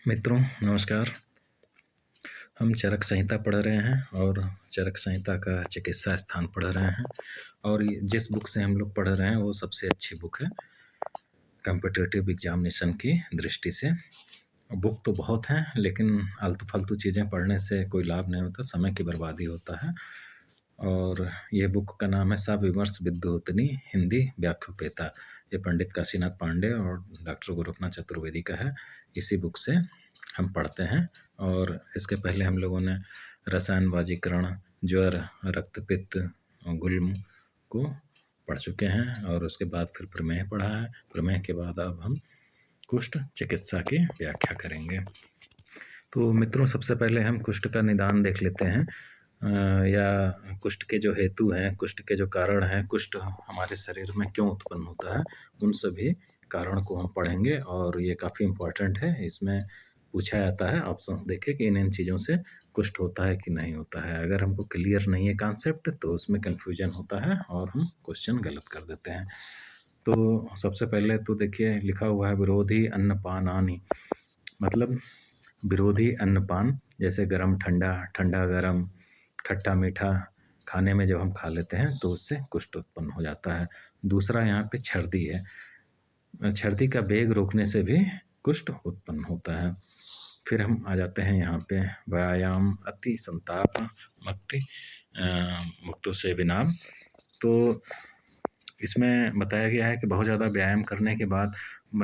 मित्रों नमस्कार। हम चरक संहिता पढ़ रहे हैं और चरक संहिता का चिकित्सा स्थान पढ़ रहे हैं। और जिस बुक से हम लोग पढ़ रहे हैं वो सबसे अच्छी बुक है कॉम्पिटिटिव एग्जामिनेशन की दृष्टि से। बुक तो बहुत हैं लेकिन आलतू फालतू चीज़ें पढ़ने से कोई लाभ नहीं होता, समय की बर्बादी होता है। और ये बुक का नाम है सविमर्श विद्योतनी हिंदी व्याख्योपेता। ये पंडित काशीनाथ पांडे और डॉक्टर गोरखनाथ चतुर्वेदी का है। इसी बुक से हम पढ़ते हैं। और इसके पहले हम लोगों ने रसायन वाजीकरण, ज्वर, रक्तपित्त, गुल्म को पढ़ चुके हैं और उसके बाद फिर प्रमेह पढ़ा है। प्रमेह के बाद अब हम कुष्ठ चिकित्सा की व्याख्या करेंगे। तो मित्रों सबसे पहले हम कुष्ठ का निदान देख लेते हैं, या कुष्ठ के जो हेतु हैं, कुष्ठ के जो कारण हैं, कुष्ठ हमारे शरीर में क्यों उत्पन्न होता है, उन सभी कारण को हम पढ़ेंगे। और ये काफ़ी इम्पोर्टेंट है। इसमें पूछा जाता है, ऑप्शंस देखे कि इन चीज़ों से कुष्ठ होता है कि नहीं होता है। अगर हमको क्लियर नहीं है कॉन्सेप्ट तो उसमें कन्फ्यूजन होता है और हम क्वेश्चन गलत कर देते हैं। तो सबसे पहले तो देखिए लिखा हुआ है विरोधी अन्नपानानि, मतलब विरोधी अन्नपान, जैसे गरम ठंडा, ठंडा गरम, खट्टा मीठा खाने में जब हम खा लेते हैं तो उससे कुष्ठ उत्पन्न हो जाता है। दूसरा यहाँ पे छर्दी है, छर्दी का वेग रोकने से भी कुष्ठ उत्पन्न होता है। फिर हम आ जाते हैं यहाँ पे व्यायाम अति संताप मुक्ति मुक्तो से विनाम। तो इसमें बताया गया है कि बहुत ज़्यादा व्यायाम करने के बाद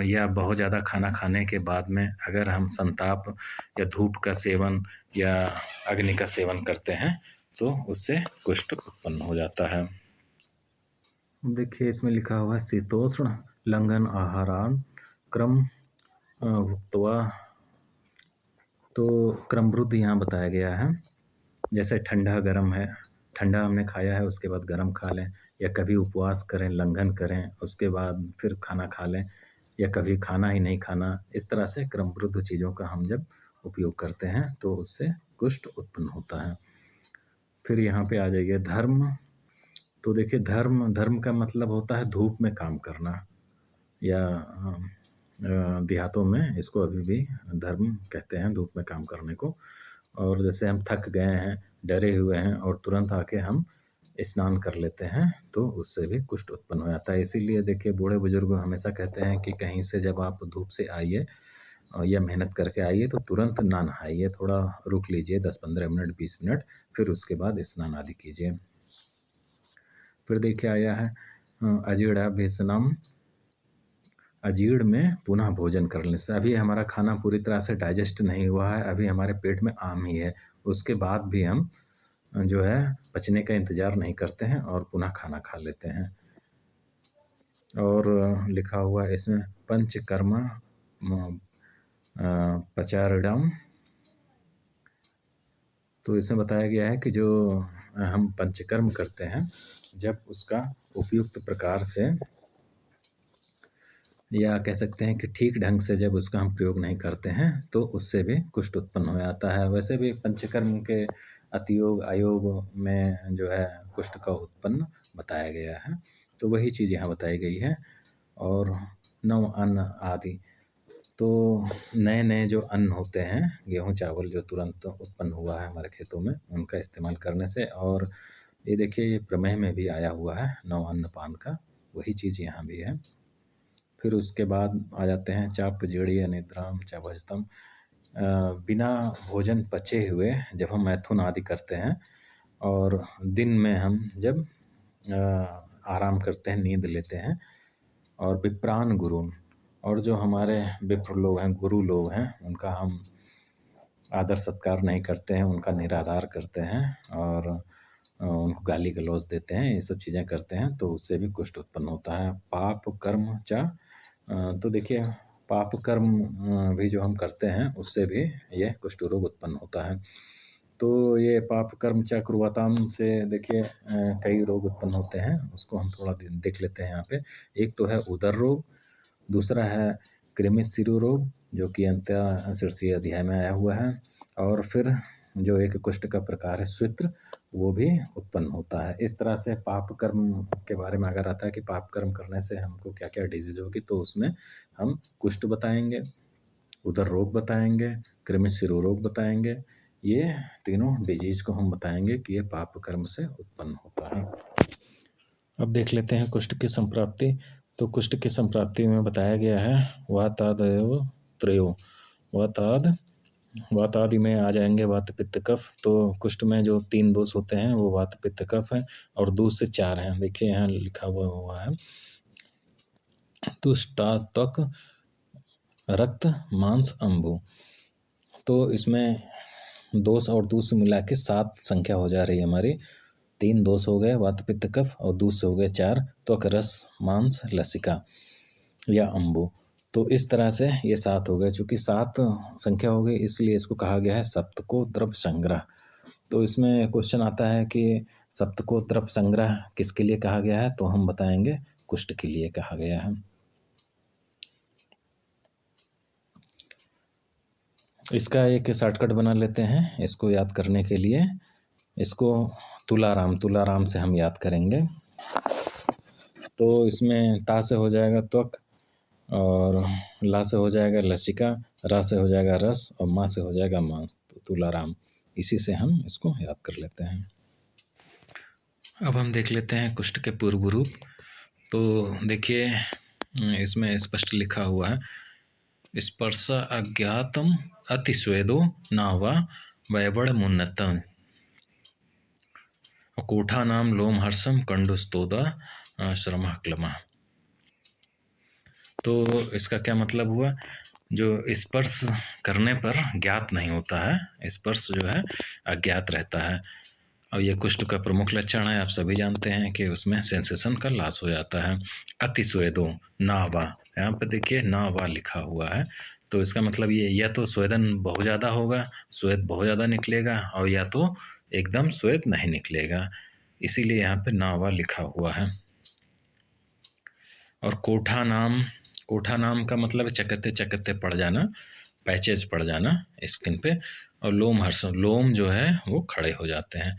या बहुत ज़्यादा खाना खाने के बाद में अगर हम संताप या धूप का सेवन या अग्नि का सेवन करते हैं तो उससे कुष्ठ उत्पन्न हो जाता है। देखिए इसमें लिखा हुआ है शीतोष्ण लंघन आहारान क्रम भुक्त्वा। तो क्रमवृद्धि यहाँ बताया गया है। जैसे ठंडा गर्म है, ठंडा हमने खाया है उसके बाद गर्म खा लें, या कभी उपवास करें, लंघन करें, उसके बाद फिर खाना खा लें, या कभी खाना ही नहीं खाना। इस तरह से क्रमवृद्ध चीज़ों का हम जब उपयोग करते हैं तो उससे कुष्ठ उत्पन्न होता है। फिर यहाँ पे आ जाइए धर्म। तो देखिए धर्म का मतलब होता है धूप में काम करना, या देहातों में इसको अभी भी धर्म कहते हैं, धूप में काम करने को। और जैसे हम थक गए हैं, डरे हुए हैं और तुरंत आके हम स्नान कर लेते हैं तो उससे भी कुष्ठ उत्पन्न हो जाता है। इसीलिए देखिए बूढ़े बुजुर्ग हमेशा कहते हैं कि कहीं से जब आप धूप से आइए या मेहनत करके आइए तो तुरंत ना नहाइए, थोड़ा रुक लीजिए 10-15 मिनट 20 मिनट, फिर उसके बाद स्नान आदि कीजिए। फिर देखिए आया है अजीर्णाभ्यसनम, अजीर्ण में पुनः भोजन करने से। अभी हमारा खाना पूरी तरह से डाइजेस्ट नहीं हुआ है, अभी हमारे पेट में आम ही है, उसके बाद भी हम जो है पचने का इंतज़ार नहीं करते हैं और पुनः खाना खा लेते हैं। और लिखा हुआ है इसमें पंचकर्मा पचारणम। तो इसमें बताया गया है कि जो हम पंचकर्म करते हैं जब उसका उपयुक्त प्रकार से, या कह सकते हैं कि ठीक ढंग से जब उसका हम प्रयोग नहीं करते हैं तो उससे भी कुष्ठ उत्पन्न हो जाता है। वैसे भी पंचकर्म के अतियोग अयोग में जो है कुष्ठ का उत्पन्न बताया गया है, तो वही चीज़ यहाँ बताई गई है। और नव अन्न आदि, तो नए नए जो अन्न होते हैं, गेहूँ चावल जो तुरंत उत्पन्न हुआ है हमारे खेतों में, उनका इस्तेमाल करने से। और ये देखिए ये प्रमेय में भी आया हुआ है नव अन्नपान का, वही चीज़ यहाँ भी है। फिर उसके बाद आ जाते हैं चाप जीर्य निद्राम चाभजतम। बिना भोजन पचे हुए जब हम मैथुन आदि करते हैं और दिन में हम जब आराम करते हैं, नींद लेते हैं, और विप्रान गुरु, और जो हमारे विप्र लोग हैं, गुरु लोग हैं, उनका हम आदर सत्कार नहीं करते हैं, उनका निराधार करते हैं और उनको गाली गलौज देते हैं, ये सब चीज़ें करते हैं तो उससे भी कुष्ठ उत्पन्न होता है। पाप कर्म च, तो देखिए पाप कर्म भी जो हम करते हैं उससे भी ये कुष्ठ रोग उत्पन्न होता है। तो ये पाप कर्म च कुर्वताम से देखिए कई रोग उत्पन्न होते हैं, उसको हम थोड़ा देख लेते हैं यहाँ पे। एक तो है उदर रोग, दूसरा है कृमि शिरु रोग जो कि अंत्य-शीर्षीय अध्याय में आया हुआ है, और फिर जो एक कुष्ठ का प्रकार है स्वित्र, वो भी उत्पन्न होता है। इस तरह से पाप कर्म के बारे में अगर आता है कि पाप कर्म करने से हमको क्या क्या डिजीज होगी, तो उसमें हम कुष्ठ बताएंगे। उदर रोग बताएंगे, कृमि शिरो रोग बताएंगे। ये तीनों डिजीज को हम बताएंगे कि ये पाप कर्म से उत्पन्न होता है। अब देख लेते हैं कुष्ठ की संप्राप्ति। तो कुष्ठ की संप्राप्ति में बताया गया है वातादयो त्रयो। वातादि में आ जाएंगे वात पित्त कफ। तो कुष्ठ में जो 3 दोष होते हैं वो वात पित्त कफ है, और दूसरे 4 हैं। देखिए यहाँ लिखा हुआ है तुष्टा त्वक रक्त मांस अंबु। तो इसमें दोष और दूष मिला के 7 संख्या हो जा रही है हमारी। 3 दोष हो गए वात पित्त कफ, और दूष हो गए 4 त्वक रस मांस लसिका या अंबु। तो इस तरह से ये 7 हो गए। चूंकि 7 संख्या हो गई इसलिए इसको कहा गया है सप्तको द्रव संग्रह। तो इसमें क्वेश्चन आता है कि सप्तको द्रव संग्रह किसके लिए कहा गया है, तो हम बताएंगे कुष्ठ के लिए कहा गया है। इसका एक शॉर्टकट बना लेते हैं इसको याद करने के लिए। इसको तुलाराम से हम याद करेंगे। तो इसमें ता से हो जाएगा त्वक, और ला से हो जाएगा लसिका, रा से हो जाएगा रस, और मा से हो जाएगा मांस। तो तुलाराम, इसी से हम इसको याद कर लेते हैं। अब हम देख लेते हैं कुष्ठ के पूर्व रूप। तो देखिए इसमें स्पष्ट लिखा हुआ है स्पर्श अज्ञातम अतिस्वेदो नावा वैवड़ मुन्नतम कोठा नाम लोम हर्षम कंडुस्तोदा श्रम क्लमा। तो इसका क्या मतलब हुआ, जो स्पर्श करने पर ज्ञात नहीं होता है, स्पर्श जो है अज्ञात रहता है। और ये कुष्ठ का प्रमुख लक्षण है, आप सभी जानते हैं कि उसमें सेंसेशन का लॉस हो जाता है। अतिस्वेदो नावा, यहाँ पे देखिए नावा लिखा हुआ है। तो इसका मतलब ये या तो स्वेदन बहुत ज़्यादा होगा, स्वेद बहुत ज़्यादा निकलेगा, और या तो एकदम स्वेद नहीं निकलेगा, इसीलिए यहाँ पे नावा लिखा हुआ है। और कोठा नाम का मतलब चकत्ते चकत्ते पड़ जाना, पैचेज पड़ जाना स्किन पे। और लोम हर्षम, लोम जो है वो खड़े हो जाते हैं।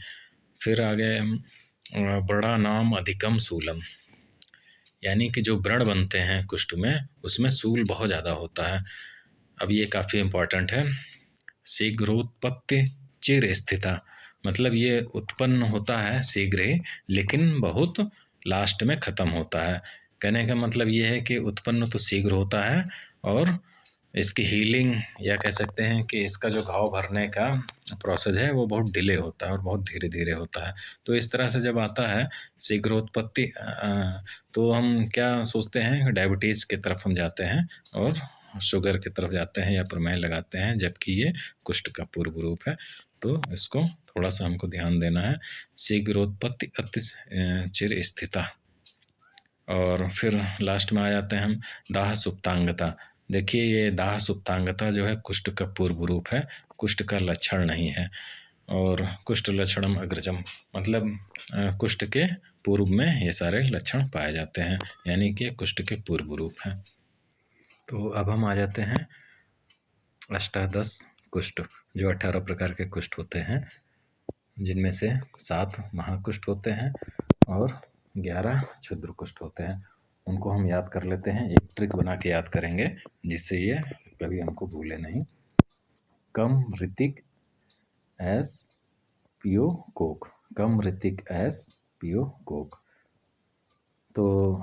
फिर आगे बड़ा नाम अधिकम सूलम, यानी कि जो व्रण बनते हैं कुष्ठ में उसमें सूल बहुत ज़्यादा होता है। अब ये काफ़ी इम्पोर्टेंट है। शीघ्रोत्पत्ति चिर स्थिता, मतलब ये उत्पन्न होता है शीघ्र ही, लेकिन बहुत लास्ट में ख़त्म होता है। कहने का मतलब ये है कि उत्पन्न तो शीघ्र होता है, और इसकी हीलिंग या कह सकते हैं कि इसका जो घाव भरने का प्रोसेस है वो बहुत डिले होता है और बहुत धीरे धीरे होता है। तो इस तरह से जब आता है शीघ्रोत्पत्ति, तो हम क्या सोचते हैं, डायबिटीज़ की तरफ हम जाते हैं और शुगर की तरफ जाते हैं या प्रमेह लगाते हैं, जबकि ये कुष्ठ का पूर्व रूप है। तो इसको थोड़ा सा हमको ध्यान देना है। शीघ्रोत्पत्ति अति चिर स्थिता। और फिर लास्ट में आ जाते हैं हम दाह सुप्तांगता। देखिए ये दाह सुप्तांगता जो है कुष्ठ का पूर्व रूप है, कुष्ठ का लक्षण नहीं है। और कुष्ठ लक्षणम अग्रजम, मतलब कुष्ठ के पूर्व में ये सारे लक्षण पाए जाते हैं, यानी कि कुष्ठ के पूर्व रूप हैं। तो अब हम आ जाते हैं अष्टादश कुष्ठ, जो 18 प्रकार के कुष्ठ होते हैं, जिनमें से 7 महाकुष्ठ होते हैं और 11 क्षुद्र कुष्ठ होते हैं। उनको हम याद कर लेते हैं, एक ट्रिक बना के याद करेंगे जिससे ये कभी हमको भूले नहीं। कम ऋतिक एस पियो कोक, कम ऋतिक एस पियो कोक। तो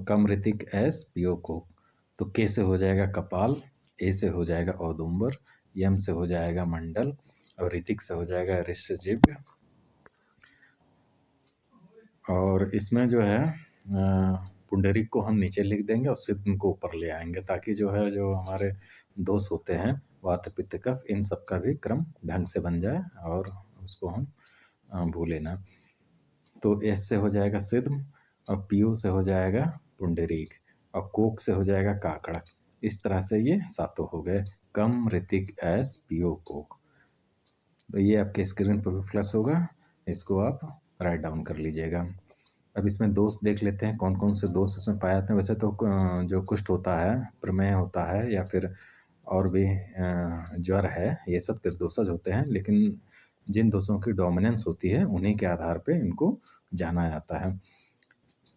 कम ऋतिक एस पियो कोक, तो के से हो जाएगा कपाल, ए से हो जाएगा औदुंबर, यम से हो जाएगा मंडल, और ऋतिक से हो जाएगा ऋषजिह्व। और इसमें जो है पुंडरीक को हम नीचे लिख देंगे और सिद्ध को ऊपर ले आएंगे, ताकि जो है जो हमारे दोष होते हैं वात पित्त कफ, इन सब का भी क्रम ढंग से बन जाए और उसको हम भूले ना। तो एस से हो जाएगा सिद्ध, और पीयू से हो जाएगा पुंडरीक, और कोक से हो जाएगा काकड़क। इस तरह से ये 7 हो गए, कम ऋतिक एस पियो कोक। तो ये आपके स्क्रीन पर भी फ्लैश होगा, इसको आप राइट डाउन कर लीजिएगा। अब इसमें दोष देख लेते हैं, कौन कौन से दोष इसमें पाए जाते हैं। वैसे तो जो कुष्ठ होता है, प्रमेह होता है, या फिर और भी ज्वर है, ये सब त्रिदोषज होते हैं, लेकिन जिन दोषों की डोमिनेंस होती है उन्हीं के आधार पे इनको जाना जाता है।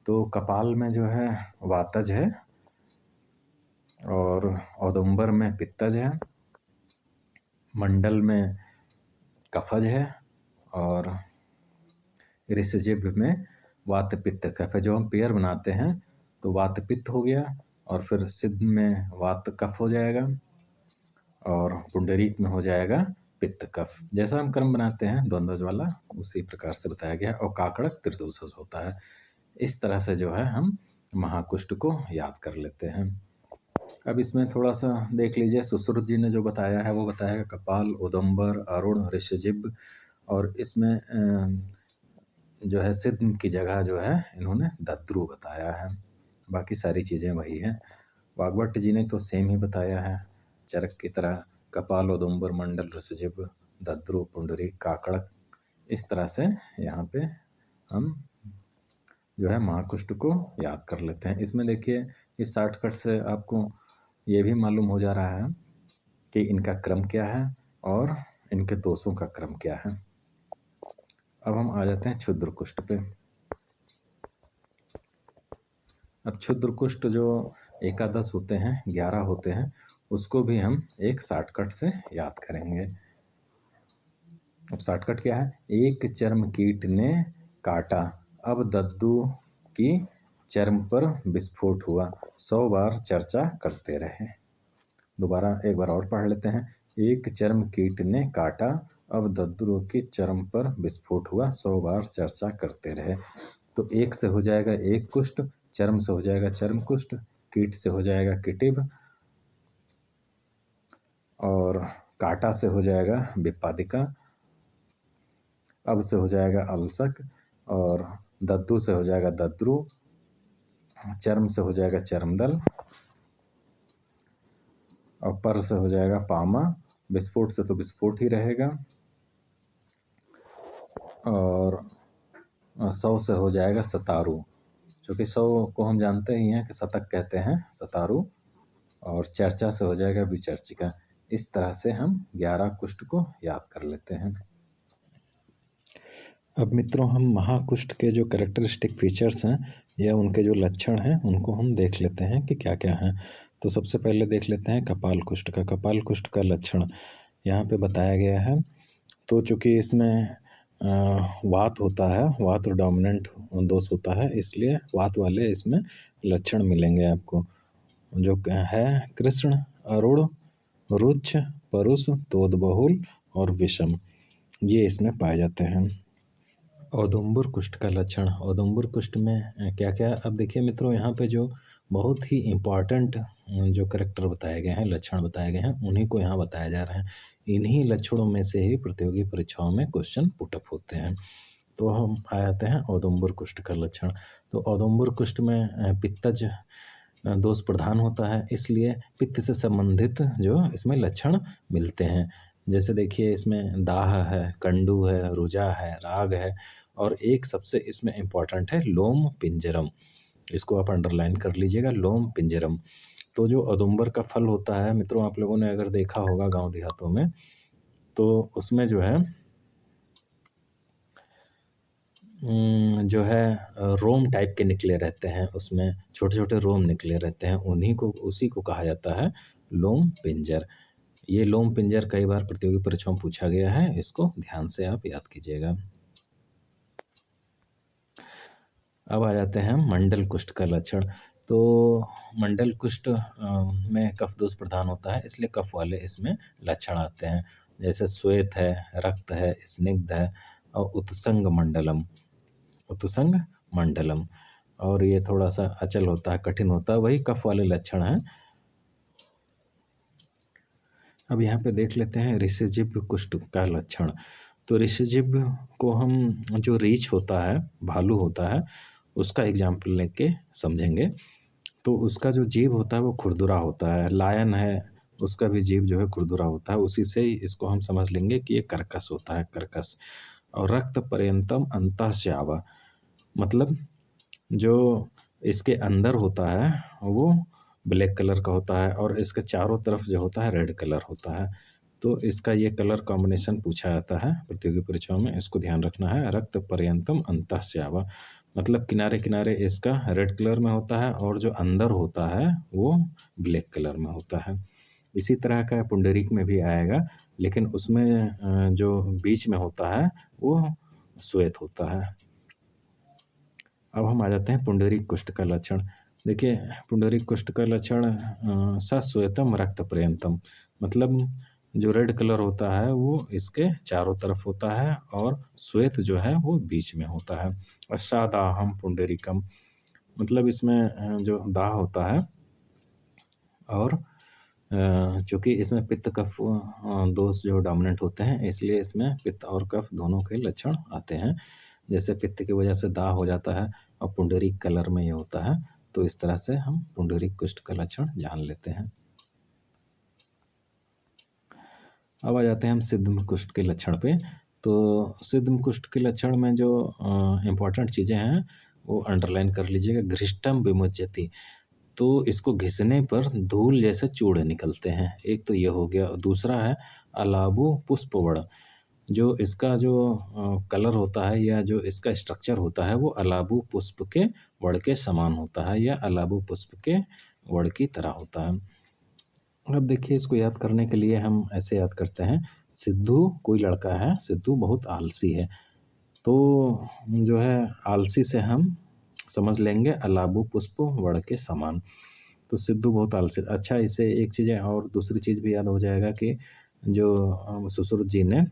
तो कपाल में जो है वातज है, और औदुंबर में पित्तज है, मंडल में कफज है, और ऋषजिह्व में वात पित्त कफ है। जो हम पेयर बनाते हैं तो वात पित्त हो गया, और फिर सिद्ध में वात कफ हो जाएगा, और पुंडरीक में हो जाएगा पित्त कफ। जैसा हम क्रम बनाते हैं द्वंद्वज वाला, उसी प्रकार से बताया गया है। और काकड़क त्रिदोषज होता है। इस तरह से जो है हम महाकुष्ठ को याद कर लेते हैं। अब इसमें थोड़ा सा देख लीजिए, सुश्रुत जी ने जो बताया है वो बताया है कपाल, औदुंबर, अरुण, ऋषजिह्व, और इसमें जो है सिद्ध की जगह जो है इन्होंने दद्रु बताया है। बाकी सारी चीज़ें वही हैं। वाग्भट जी ने तो सेम ही बताया है चरक की तरह, कपाल, औदुंबर, मंडल, ऋषजिह्व, दद्रु, पुंडरीक, काकड़क। इस तरह से यहाँ पे हम जो है महाकुष्ठ को याद कर लेते हैं। इसमें देखिए इस शॉर्टकट से आपको ये भी मालूम हो जा रहा है कि इनका क्रम क्या है और इनके दोषों का क्रम क्या है। अब हम आ जाते हैं क्षुद्र कुष्ठ पे। अब क्षुद्र कुष्ठ जो एकादश होते हैं, 11 होते हैं, उसको भी हम एक शॉर्टकट से याद करेंगे। अब शॉर्टकट क्या है? एक चर्म कीट ने काटा, अब दद्दू की चर्म पर विस्फोट हुआ, 100 बार चर्चा करते रहे। दोबारा एक बार और पढ़ लेते हैं। एक चर्म कीट ने काटा, अब दद्दू की चर्म पर विस्फोट हुआ, 100 बार चर्चा करते रहे। तो एक से हो जाएगा एक कुष्ठ, चर्म से हो जाएगा चर्म कुष्ठ, कीट से हो जाएगा किटिभ, और काटा से हो जाएगा विपादिका, अब से हो जाएगा अलसक, और दद्दू से हो जाएगा दद्रु, चर्म से हो जाएगा चर्मदल, और पर से हो जाएगा पामा, विस्फोट से तो विस्फोट ही रहेगा, और 100 से हो जाएगा सतारू, क्योंकि 100 को हम जानते ही हैं कि शतक कहते हैं सतारू, और चर्चा से हो जाएगा विचर्चिका। इस तरह से हम 11 कुष्ठ को याद कर लेते हैं। अब मित्रों हम महाकुष्ठ के जो कैरेक्टरिस्टिक फीचर्स हैं या उनके जो लक्षण हैं उनको हम देख लेते हैं कि क्या क्या हैं। तो सबसे पहले देख लेते हैं कपाल कुष्ठ का। कपाल कुष्ठ का लक्षण यहाँ पे बताया गया है। तो चूँकि इसमें वात होता है, वात डोमिनेंट दोष होता है, इसलिए वात वाले इसमें लक्षण मिलेंगे आपको, जो है कृष्ण, अरुण, रुच्छ, परुष, तोदबहुल और विषम, ये इसमें पाए जाते हैं। औदुंबर कुष्ठ का लक्षण, औदुंबर कुष्ठ में क्या क्या, अब देखिए मित्रों यहाँ पे जो बहुत ही इम्पॉर्टेंट जो करेक्टर बताए गए हैं, लक्षण बताए गए हैं, उन्हीं को यहाँ बताया जा रहा है। इन्हीं लक्षणों में से ही प्रतियोगी परीक्षाओं में क्वेश्चन पुटअप होते हैं। तो हम आ जाते हैं औदुंबर कुष्ठ का लक्षण। तो औदुंबर कुष्ठ में पित्तज दोष प्रधान होता है, इसलिए पित्त से संबंधित जो इसमें लक्षण मिलते हैं। जैसे देखिए इसमें दाह है, कंडू है, रुजा है, राग है, और एक सबसे इसमें इम्पॉर्टेंट है लोम पिंजरम। इसको आप अंडरलाइन कर लीजिएगा, लोम पिंजरम। तो जो औदुंबर का फल होता है मित्रों, आप लोगों ने अगर देखा होगा गांव देहातों में, तो उसमें जो है रोम टाइप के निकले रहते हैं, उसमें छोटे छोटे रोम निकले रहते हैं, उसी को कहा जाता है लोम पिंजर। ये लोम पिंजर कई बार प्रतियोगी परीक्षाओं में पूछा गया है, इसको ध्यान से आप याद कीजिएगा। अब आ जाते हैं मंडल कुष्ठ का लक्षण। तो मंडल कुष्ठ में कफ दोष प्रधान होता है, इसलिए कफ वाले इसमें लक्षण आते हैं। जैसे श्वेत है, रक्त है, स्निग्ध है, और उत्संग मंडलम, उत्संग मंडलम, और ये थोड़ा सा अचल होता है, कठिन होता है, वही कफ वाले लक्षण हैं। अब यहाँ पे देख लेते हैं ऋषजिह्व कुष्ठ का लक्षण। तो ऋषजिह्व को हम, जो रीछ होता है, भालू होता है, उसका एग्जाम्पल लेके समझेंगे। तो उसका जो जीव होता है वो खुरदुरा होता है। लायन है, उसका भी जीव जो है खुरदुरा होता है, उसी से ही इसको हम समझ लेंगे कि ये कर्कश होता है, कर्कश। और रक्त पर्यंतम अंतःस्रावा, मतलब जो इसके अंदर होता है वो ब्लैक कलर का होता है, और इसके चारों तरफ जो होता है रेड कलर होता है। तो इसका ये कलर कॉम्बिनेशन पूछा जाता है प्रतियोगी परीक्षाओं में, इसको ध्यान रखना है। रक्त पर्यंतम अंतःस्रावा, मतलब किनारे किनारे इसका रेड कलर में होता है और जो अंदर होता है वो ब्लैक कलर में होता है। इसी तरह का पुंडरीक में भी आएगा, लेकिन उसमें जो बीच में होता है वो श्वेत होता है। अब हम आ जाते हैं पुंडरीक कुष्ठ का लक्षण। देखिए, पुंडरीक कुष्ठ का लक्षण सश्वेतम रक्त पर्यंतम, मतलब जो रेड कलर होता है वो इसके चारों तरफ होता है और श्वेत जो है वो बीच में होता है। और सादाहम पुंडरीकम, मतलब इसमें जो दाह होता है, और चूँकि इसमें पित्त कफ दोष जो डोमिनेंट होते हैं, इसलिए इसमें पित्त और कफ दोनों के लक्षण आते हैं। जैसे पित्त की वजह से दाह हो जाता है और पुंडरीक कलर में ये होता है, तो इस तरह से हम पुंडरीक कुष्ठ का लक्षण जान लेते हैं। अब आ जाते हैं हम सिद्धम कुष्ठ के लक्षण पे। तो सिद्धम कुष्ठ के लक्षण में जो इम्पोर्टेंट चीज़ें हैं वो अंडरलाइन कर लीजिएगा। घृष्टम विमुच्यति, तो इसको घिसने पर धूल जैसे चूड़े निकलते हैं, एक तो ये हो गया। दूसरा है अलाबु पुष्पवड़, जो इसका जो कलर होता है या जो इसका स्ट्रक्चर होता है वो अलाबु पुष्प के वड़ के समान होता है या अलाबु पुष्प के वड़ की तरह होता है। अब देखिए, इसको याद करने के लिए हम ऐसे याद करते हैं। सिद्धू कोई लड़का है, सिद्धू बहुत आलसी है, तो जो है आलसी से हम समझ लेंगे अलाबु पुष्प वड़ के समान। तो सिद्धू बहुत आलसी। अच्छा, इससे एक चीज़ है और दूसरी चीज़ भी याद हो जाएगा कि जो सुश्रुत जी ने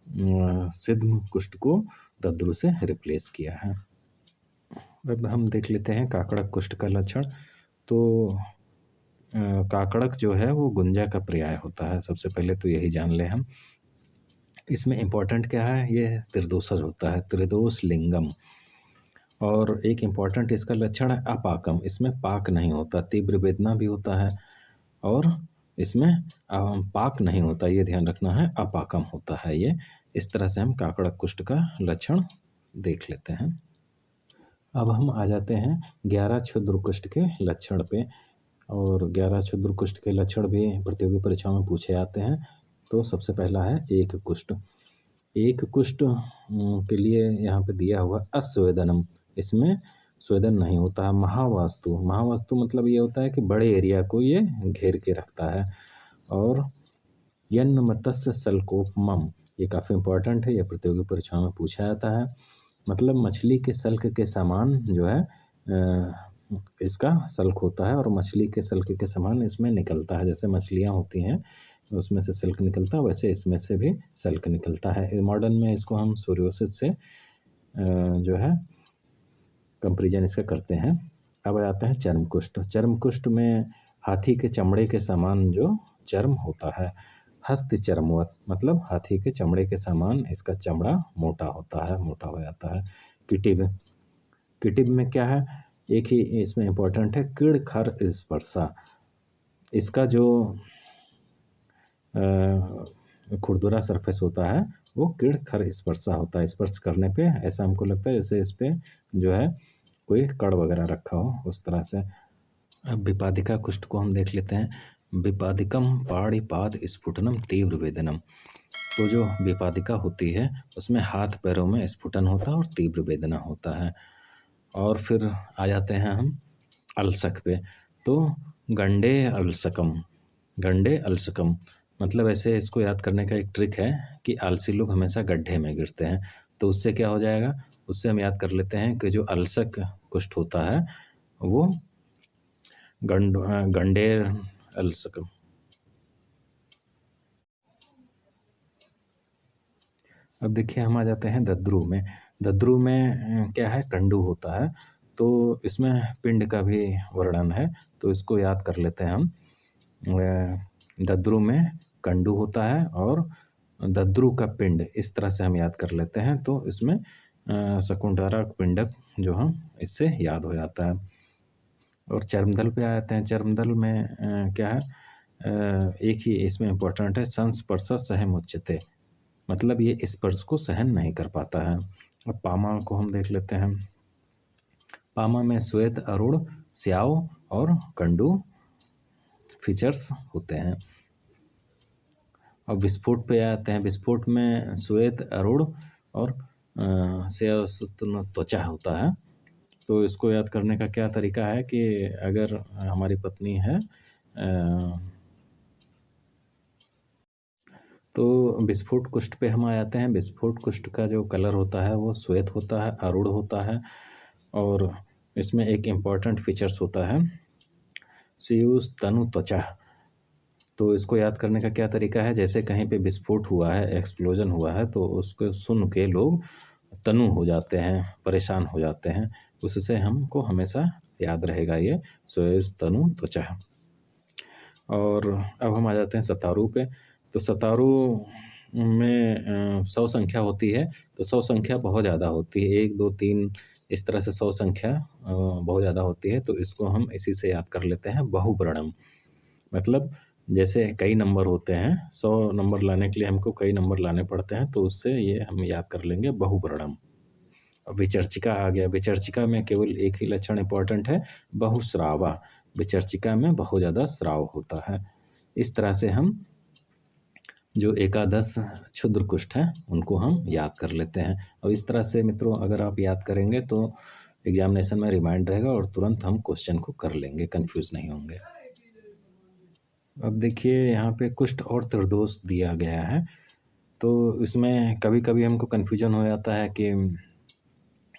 सिद्ध कुष्ठ को दद्रु से रिप्लेस किया है। अब हम देख लेते हैं काकड़क कुष्ठ का लक्षण। तो काकड़क जो है वो गुंजा का पर्याय होता है, सबसे पहले तो यही जान लें हम। इसमें इम्पोर्टेंट क्या है, ये त्रिदोषज होता है, त्रिदोष लिंगम। और एक इम्पॉर्टेंट इसका लक्षण है अपाकम, इसमें पाक नहीं होता, तीव्र वेदना भी होता है और इसमें पाक नहीं होता, ये ध्यान रखना है, अपाकम होता है ये। इस तरह से हम काकड़क कुष्ठ का लक्षण देख लेते हैं। अब हम आ जाते हैं 11 क्षुद्र कुष्ठ के लक्षण पे। और 11 क्षुद्र कुष्ठ के लक्षण भी प्रतियोगी परीक्षाओं में पूछे जाते हैं। तो सबसे पहला है एक कुष्ठ। एक कुष्ठ के लिए यहाँ पे दिया हुआ अस्वेदनम, इसमें स्वेदन नहीं होता है। महावास्तु, महावास्तु मतलब ये होता है कि बड़े एरिया को ये घेर के रखता है। और यन्न मत्स्य सल्कोपमम, ये काफ़ी इंपॉर्टेंट है, ये प्रतियोगी परीक्षाओं में पूछा जाता है। मतलब मछली के सल्क के समान जो है इसका सल्क होता है और मछली के सल्क के समान इसमें निकलता है। जैसे मछलियाँ होती हैं उसमें से सल्क निकलता है, वैसे इसमें से भी सल्क निकलता है। मॉडर्न में इसको हम सूर्योसिस से जो है कंपेरिजन इसका करते हैं। अब आता है चर्मकुष्ठ। चर्मकुष्ठ में हाथी के चमड़े के समान जो चर्म होता है। हस्त चर्मवत, मतलब हाथी के चमड़े के समान इसका चमड़ा मोटा होता है, मोटा हो जाता है। किटिब, किटिब में क्या है, एक ही इसमें इम्पोर्टेंट है, किड़ खर स्पर्शा, इसका जो खुरदुरा सरफेस होता है वो किड़ खर स्पर्शा होता है। स्पर्श करने पे ऐसा हमको लगता है जैसे इस पे जो है कोई कड़ वगैरह रखा हो, उस तरह से। अब विपादिका कुष्ठ को हम देख लेते हैं। विपादिकम पाणिपाद स्फुटनम तीव्र वेदनम, तो जो विपादिका होती है उसमें हाथ पैरों में स्फुटन होता है और तीव्र वेदना होता है। और फिर आ जाते हैं हम अलसक पे। तो गंडे अलसकम, गंडे अलसकम, मतलब ऐसे इसको याद करने का एक ट्रिक है कि आलसी लोग हमेशा गड्ढे में गिरते हैं। तो उससे क्या हो जाएगा, उससे हम याद कर लेते हैं कि जो अलसक कुष्ठ होता है वो गंडेर अलसकम। अब देखिए, हम आ जाते हैं दद्रु में। दद्रु में क्या है, कंडू होता है, तो इसमें पिंड का भी वर्णन है, तो इसको याद कर लेते हैं हम। दद्रु में कंडू होता है और दद्रु का पिंड, इस तरह से हम याद कर लेते हैं। तो इसमें शकुंतला पिंडक जो हम इससे याद हो जाता है। और चर्मदल पे आ जाते हैं। चर्मदल में क्या है, एक ही इसमें इम्पोर्टेंट है, संस्पर्श सहमुच्यते, मतलब ये स्पर्श को सहन नहीं कर पाता है। अब पामा को हम देख लेते हैं। पामा में श्वेत, अरुण, स्याव और कंडू फीचर्स होते हैं। अब विस्फोट पे आते हैं। विस्फोट में श्वेत, अरुण और त्वचा होता है। तो इसको याद करने का क्या तरीका है कि अगर हमारी पत्नी है तो विस्फोट कुष्ठ पे हम आ जाते हैं। विस्फोट कुष्ठ का जो कलर होता है वो श्वेत होता है, आरूढ़ होता है और इसमें एक इम्पॉर्टेंट फीचर्स होता है स्यूस तनु त्वचा। तो इसको याद करने का क्या तरीका है, जैसे कहीं पे विस्फोट हुआ है, एक्सप्लोजन हुआ है, तो उसको सुन के लोग तनु हो जाते हैं, परेशान हो जाते हैं। उससे हमको हमेशा याद रहेगा ये स्यूस तनु त्वचा। और अब हम आ जाते हैं सतारू पे। तो सतारू में 100 संख्या होती है, तो 100 संख्या बहुत ज़्यादा होती है, 1, 2, 3 इस तरह से 100 संख्या बहुत ज़्यादा होती है, तो इसको हम इसी से याद कर लेते हैं बहुवर्णम। मतलब जैसे कई नंबर होते हैं, 100 नंबर लाने के लिए हमको कई नंबर लाने पड़ते हैं, तो उससे ये हम याद कर लेंगे बहुवर्णम। अब विचर्चिका आ गया। विचर्चिका में केवल एक ही लक्षण इंपॉर्टेंट है, बहुस्रावा। विचर्चिका में बहुत ज़्यादा स्राव होता है। इस तरह से हम जो एकादश क्षुद्र कुष्ठ हैं उनको हम याद कर लेते हैं। और इस तरह से मित्रों अगर आप याद करेंगे तो एग्जामिनेशन में रिमाइंड रहेगा और तुरंत हम क्वेश्चन को कर लेंगे, कंफ्यूज नहीं होंगे। अब देखिए यहाँ पे कुष्ठ और त्रिदोष दिया गया है, तो इसमें कभी कभी हमको कन्फ्यूजन हो जाता है कि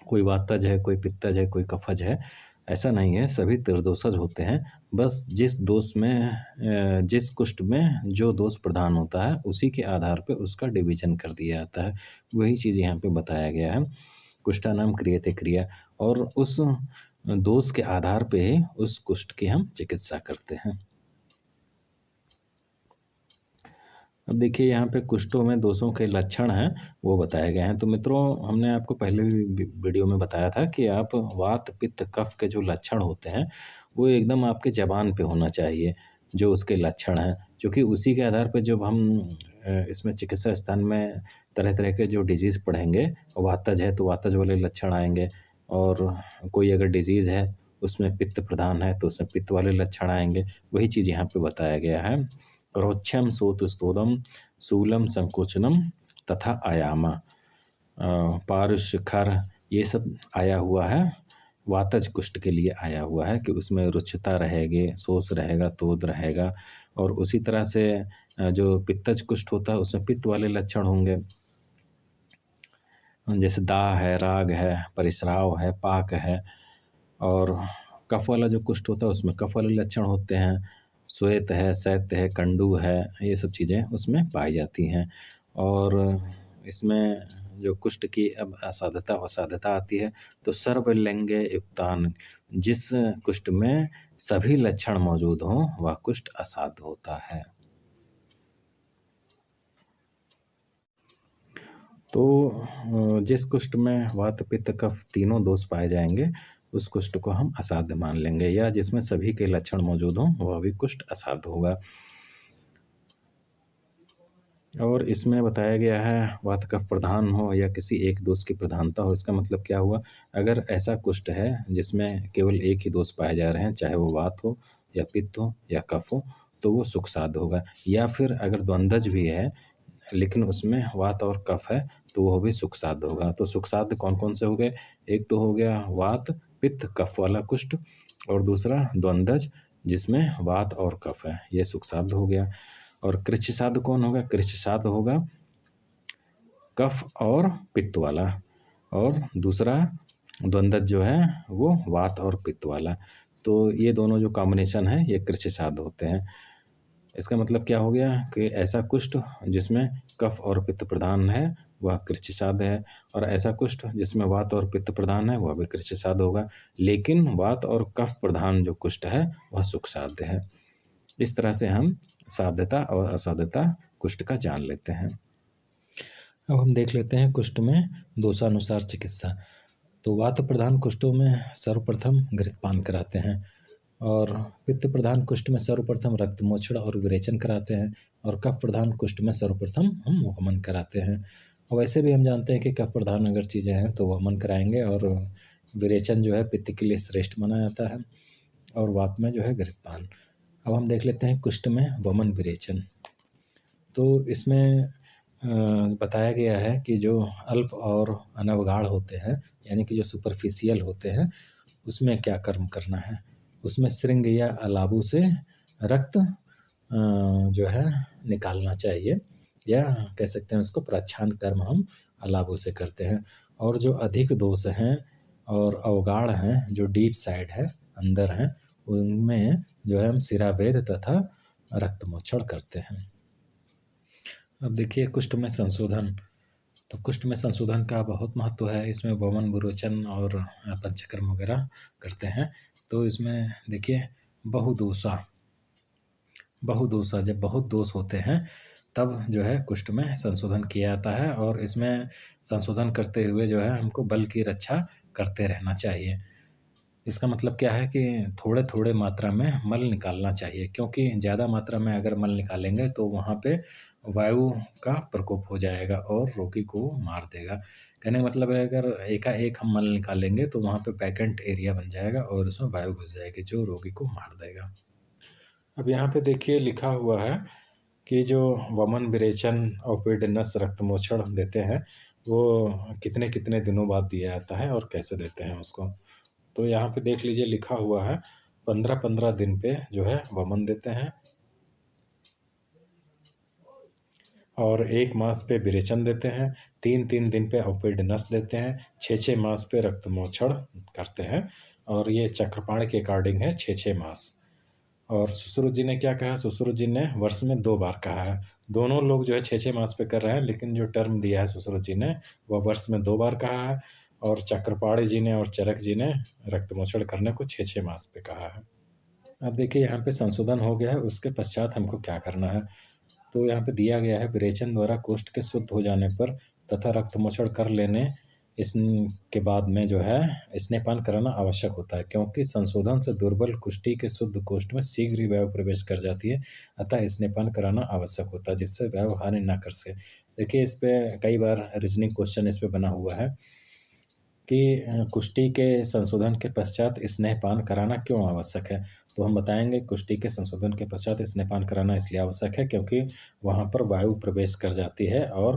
कोई वातज है, कोई पित्तज है, कोई कफज है। ऐसा नहीं है, सभी त्रिदोषज होते हैं। बस जिस दोष में जिस कुष्ठ में जो दोष प्रधान होता है उसी के आधार पे उसका डिवीजन कर दिया जाता है। वही चीज़ यहाँ पे बताया गया है। कुष्ठा नाम क्रियते क्रिया, और उस दोष के आधार पे ही उस कुष्ठ की हम चिकित्सा करते हैं। अब देखिए यहाँ पे कुष्ठों में दोषों के लक्षण हैं वो बताए गए हैं। तो मित्रों हमने आपको पहले भी वीडियो में बताया था कि आप वात पित्त कफ के जो लक्षण होते हैं वो एकदम आपके जबान पे होना चाहिए, जो उसके लक्षण हैं, क्योंकि उसी के आधार पर जब हम इसमें चिकित्सा स्थान में तरह तरह के जो डिजीज़ पढ़ेंगे, वातज है तो वातज वाले लक्षण आएंगे, और कोई अगर डिजीज़ है उसमें पित्त प्रधान है तो उसमें पित्त वाले लक्षण आएंगे। वही चीज़ यहाँ पे बताया गया है। रोच्छम सोतुस्तोदम शूलम संकोचनम तथा आयामा, पारुष खर, ये सब आया हुआ है वातज कुष्ठ के लिए आया हुआ है कि उसमें रुक्षता रहेगी, शोष रहेगा, तोद रहेगा। और उसी तरह से जो पित्तज कुष्ठ होता है उसमें पित्त वाले लक्षण होंगे, जैसे दाह है, राग है, परिस्राव है, पाक है। और कफ वाला जो कुष्ठ होता है उसमें कफ वाले लक्षण होते हैं, श्वेत है, शैत्य है, कंडू है, ये सब चीज़ें उसमें पाई जाती हैं। और इसमें जो कुष्ठ की अब असाध्यता असाध्यता आती है, तो सर्वलिंगे युक्तान, जिस कुष्ठ में सभी लक्षण मौजूद हों वह कुष्ठ असाध्य होता है। तो जिस कुष्ठ में वात पित्त कफ तीनों दोष पाए जाएंगे उस कुष्ठ को हम असाध्य मान लेंगे, या जिसमें सभी के लक्षण मौजूद हों वह भी कुष्ठ असाध्य होगा। और इसमें बताया गया है वात कफ प्रधान हो या किसी एक दोष की प्रधानता हो। इसका मतलब क्या हुआ, अगर ऐसा कुष्ठ है जिसमें केवल एक ही दोष पाए जा रहे हैं, चाहे वो वात हो या पित्त हो या कफ हो, तो वो सुख साध्य होगा। या फिर अगर द्वंद्वज भी है लेकिन उसमें वात और कफ है तो वह भी सुख साध्य होगा। तो सुख साध्य कौन कौन से हो गए, एक तो हो गया वात पित्त कफ वाला कुष्ठ, और दूसरा द्वंद्वज जिसमें वात और कफ है, ये सुख साध्य हो गया। और कृच्छ साध्य कौन होगा, कृच्छ साध्य होगा कफ और पित्त वाला, और दूसरा द्वंद्वज जो है वो वात और पित्त वाला। तो ये दोनों जो कॉम्बिनेशन है ये कृच्छ साध्य होते हैं। इसका मतलब क्या हो गया कि ऐसा कुष्ठ जिसमें कफ और पित्त प्रधान है वह कृच्छ साध्य है, और ऐसा कुष्ठ जिसमें वात और पित्त प्रधान है वह भी कृच्छ साध्य होगा। लेकिन वात और कफ प्रधान जो कुष्ठ है वह सुख साध्य है। इस तरह से हम साध्यता और असाध्यता कुष्ठ का जान लेते हैं। अब हम देख लेते हैं कुष्ठ में दोषानुसार चिकित्सा। तो वात प्रधान कुष्ठों में सर्वप्रथम घृतपान कराते हैं, और पित्त प्रधान कुष्ठ में सर्वप्रथम रक्तमोक्षण और विरेचन कराते हैं, और कफ प्रधान कुष्ठ में सर्वप्रथम हम वमन कराते हैं। और वैसे भी हम जानते हैं कि कफ प्रधान अगर चीज़ें हैं तो वमन कराएंगे, और विरेचन जो है पित्त के लिए श्रेष्ठ माना जाता है, और वात में जो है घृतपान। अब हम देख लेते हैं कुष्ठ में वमन विरेचन। तो इसमें बताया गया है कि जो अल्प और अनवगाढ़ होते हैं, यानी कि जो सुपरफिशियल होते हैं, उसमें क्या कर्म करना है? उसमें श्रृंग या अलाबू से रक्त जो है निकालना चाहिए, या कह सकते हैं उसको प्रच्छान कर्म हम अलाबू से करते हैं। और जो अधिक दोष हैं और अवगाढ़ हैं, जो डीप साइड है, अंदर हैं, उनमें जो है हम शिराभेद तथा रक्तमोक्षण करते हैं। अब देखिए कुष्ठ में संशोधन। तो कुष्ठ में संशोधन का बहुत महत्व है। इसमें वमन विरोचन और पंचकर्म वगैरह करते हैं। तो इसमें देखिए बहुदोषा, बहुदोषा जब बहुत दोष होते हैं तब जो है कुष्ठ में संशोधन किया जाता है, और इसमें संशोधन करते हुए जो है हमको बल की रक्षा करते रहना चाहिए। इसका मतलब क्या है कि थोड़े थोड़े मात्रा में मल निकालना चाहिए, क्योंकि ज़्यादा मात्रा में अगर मल निकालेंगे तो वहाँ पे वायु का प्रकोप हो जाएगा और रोगी को मार देगा। कहने का मतलब है अगर एकाएक हम मल निकालेंगे तो वहाँ पे वैकेंट एरिया बन जाएगा और उसमें वायु घुस जाएगी जो रोगी को मार देगा। अब यहाँ पे देखिए लिखा हुआ है कि जो वमन विरेचन और पीडनस रक्तमोक्षण देते हैं वो कितने कितने दिनों बाद दिया जाता है और कैसे देते हैं उसको। तो यहाँ पे देख लीजिए लिखा हुआ है 15-15 दिन पे जो है वमन देते हैं, और 1 मास पे विरेचन देते हैं, 3-3 दिन पे अपेडनस देते हैं, 6-6 मास पे रक्तमोक्षण करते हैं, और ये चक्रपाण के अकॉर्डिंग है 6-6 मास। और सुश्रुत जी ने क्या कहा? सुश्रुत जी ने वर्ष में 2 बार कहा है। दोनों लोग जो है 6-6 मास पे कर रहे हैं, लेकिन जो टर्म दिया है सुश्रुत जी ने वह वर्ष में 2 बार कहा है, और चक्रपाणी जी ने और चरक जी ने रक्तमोक्षण करने को 6-6 मास पे कहा है। अब देखिए यहाँ पे संशोधन हो गया है, उसके पश्चात हमको क्या करना है? तो यहाँ पे दिया गया है विरेचन द्वारा कोष्ठ के शुद्ध हो जाने पर तथा रक्तमोक्षण कर लेने इसके बाद में जो है स्नेहपान कराना आवश्यक होता है, क्योंकि संशोधन से दुर्बल कुष्ठी के शुद्ध कोष्ठ में शीघ्र ही वायु प्रवेश कर जाती है, अतः स्नेहपान कराना आवश्यक होता है जिससे वायु हानि ना कर सके। देखिए इस पे कई बार रीजनिंग क्वेश्चन इस पे बना हुआ है कि कुष्ठी के संशोधन के पश्चात स्नेहपान कराना क्यों आवश्यक है। तो हम बताएंगे कुष्ठी के संशोधन के पश्चात स्नेहपान कराना इसलिए आवश्यक है क्योंकि वहाँ पर वायु प्रवेश कर जाती है, और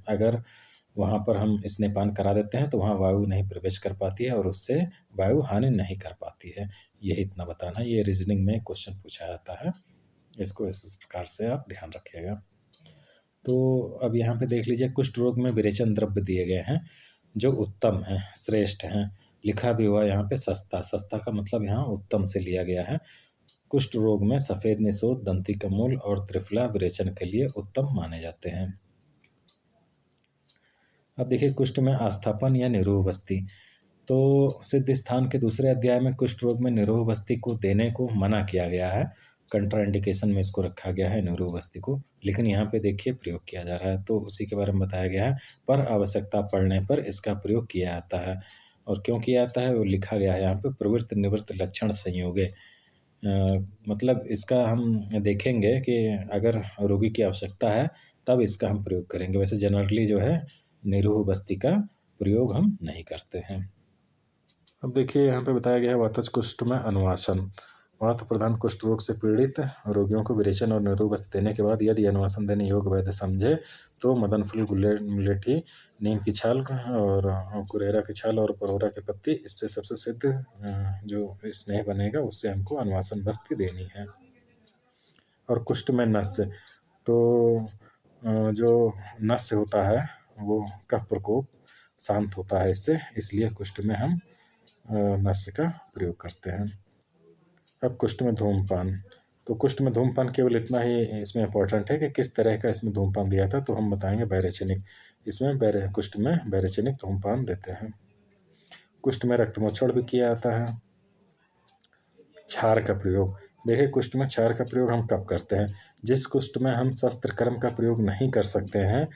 अगर वहाँ पर हम स्नेहपान करा देते हैं तो वहाँ वायु नहीं प्रवेश कर पाती है और उससे वायु हानि नहीं कर पाती है। यही इतना बताना है। ये रीजनिंग में क्वेश्चन पूछा जाता है, इसको इस प्रकार से आप ध्यान रखिएगा। तो अब यहाँ पे देख लीजिए कुष्ठ रोग में विरेचन द्रव्य दिए गए हैं जो उत्तम हैं, श्रेष्ठ हैं। लिखा भी हुआ यहाँ पे सस्ता, सस्ता का मतलब यहाँ उत्तम से लिया गया है। कुष्ठ रोग में सफ़ेद निशोध, दंती का मूल और त्रिफला विरेचन के लिए उत्तम माने जाते हैं। अब देखिए कुष्ठ में आस्थापन या निरोह बस्ती। तो सिद्ध स्थान के दूसरे अध्याय में कुष्ठ रोग में निरोह बस्ती को देने को मना किया गया है, कंट्राइंडिकेशन में इसको रखा गया है निरोह बस्ती को, लेकिन यहाँ पे देखिए प्रयोग किया जा रहा है तो उसी के बारे में बताया गया है। पर आवश्यकता पड़ने पर इसका प्रयोग किया जाता है, और क्यों किया जाता है वो लिखा गया है यहाँ पे प्रवृत्त निवृत्त लक्षण संयोगे। मतलब इसका हम देखेंगे कि अगर रोगी की आवश्यकता है तब इसका हम प्रयोग करेंगे, वैसे जनरली जो है निरोह बस्ती का प्रयोग हम नहीं करते हैं। अब देखिए यहाँ पे बताया गया है वातज कुष्ठ में अनुवासन। वात प्रधान कुष्ठ रोग से पीड़ित रोगियों को विरेचन और निरोह बस्ती देने के बाद यदि अनुवासन देने योग्य वैद्य समझे तो मदन फूल, मुलेठी, नीम की छाल और कुरेरा की छाल और परोरा की पत्ती, इससे सबसे सिद्ध जो स्नेह बनेगा उससे हमको अनुवासन बस्ती देनी है। और कुष्ठ में नस्य, तो जो नस्य होता है वो का प्रकोप शांत होता है इससे, इसलिए कुष्ठ में हम नस्य का प्रयोग करते हैं। अब कुष्ठ में धूमपान। तो कुष्ठ में धूमपान केवल इतना ही इसमें इम्पोर्टेंट है कि किस तरह का इसमें धूमपान दिया था, तो हम बताएंगे बैरेचनिक। इसमें कुष्ठ में बैरेचनिक धूमपान देते हैं। कुष्ठ में रक्तमोक्षण भी किया जाता है। क्षार का प्रयोग। देखिए कुष्ठ में क्षार का प्रयोग हम कब करते हैं? जिस कुष्ठ में हम शस्त्र कर्म का प्रयोग नहीं कर सकते हैं